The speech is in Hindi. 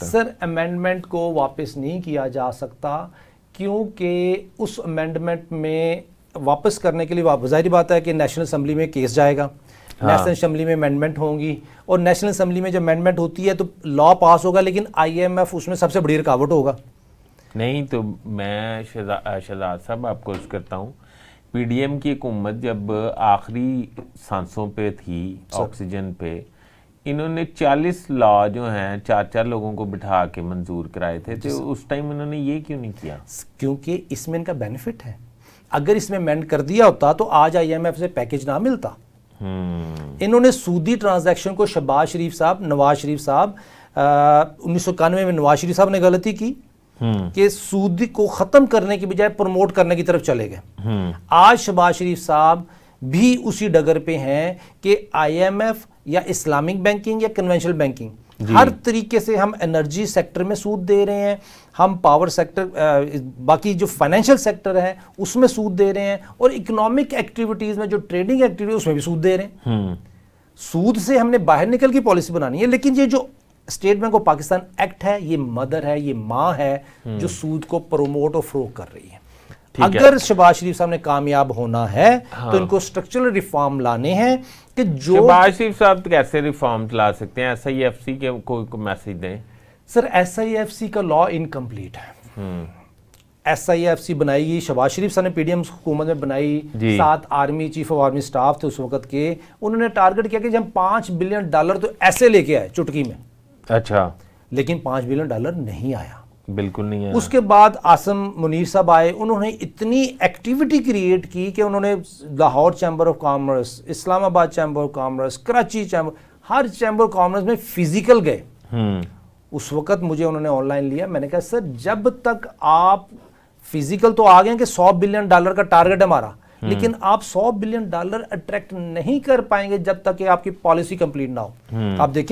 सर अमेंडमेंट को वापस नहीं किया जा सकता, क्योंकि उस अमेंडमेंट में वापस करने के लिए ज़ाहिर बात है कि नेशनल असम्बली में केस जाएगा, नेशनल असम्बली में अमेंडमेंट होंगी, और नेशनल असम्बली में जब अमेंडमेंट होती है तो लॉ पास होगा, लेकिन IMF उसमें सबसे बड़ी रुकावट होगा। नहीं तो मैं शहजाद साहब आपको अर्ज करता हूँ, PDM की हुकूमत जब आखिरी सांसों पे थी, ऑक्सीजन पे, इन्होंने 40 लॉ जो हैं 4-4 लोगों को बिठा के मंजूर कराए थे, तो उस टाइम इन्होंने ये क्यों नहीं किया? क्योंकि इसमें इनका बेनिफिट है। अगर इसमें अमेंड कर दिया होता तो आज IMF से पैकेज ना मिलता। इन्होंने सूदी ट्रांजैक्शन को नवाज शरीफ साहब 1991 में नवाज शरीफ साहब ने गलती की कि सूदी को खत्म करने की बजाय प्रमोट करने की तरफ चले गए। आज शहबाज शरीफ साहब भी उसी डगर पे हैं कि IMF या इस्लामिक बैंकिंग या कन्वेंशनल बैंकिंग, हर तरीके से हम एनर्जी सेक्टर में सूद दे रहे हैं, हम पावर सेक्टर, बाकी जो फाइनेंशियल सेक्टर है उसमें सूद दे रहे हैं, और इकोनॉमिक एक्टिविटीज में जो ट्रेडिंग एक्टिविटी उसमें भी सूद दे रहे हैं। सूद से हमने बाहर निकल की पॉलिसी बनानी है, लेकिन ये जो state bank of Pakistan act है, ये मदर है, ये माँ है जो सूद को प्रमोट और फरोग कर रही है। अगर शहबाज शरीफ साहब ने कामयाब होना है तो इनको स्ट्रक्चरल रिफॉर्म लाने हैं कि जो शहबाज शरीफ साहब कैसे रिफॉर्म ला सकते हैं? SIFC के को मैसेज दें। सर SIFC का लॉ इनकम्प्लीट है। SIFC बनाई गई, शहबाज शरीफ साहब ने PDM हुकूमत में बनाई, 7 army chief of army staff थे उस वक्त के, उन्होंने टारगेट किया कि हम $5 बिलियन तो ऐसे लेके आए चुटकी में। अच्छा, लेकिन $5 बिलियन नहीं आया, बिल्कुल नहीं है। उसके बाद आसम मुनीर साहब आए, उन्होंने इतनी एक्टिविटी क्रिएट की कि उन्होंने Lahore chamber of commerce, Islamabad chamber of commerce, Karachi chamber, her chamber of commerce में फिजिकल गए। उस वक्त मुझे उन्होंने ऑनलाइन लिया, मैंने कहा सर जब तक आप फिजिकल तो आ गए कि $100 बिलियन का टारगेट है हमारा, लेकिन आप $100 बिलियन अट्रैक्ट नहीं कर पाएंगे जब तक कि आपकी पॉलिसी कंप्लीट ना हो। आप देखिए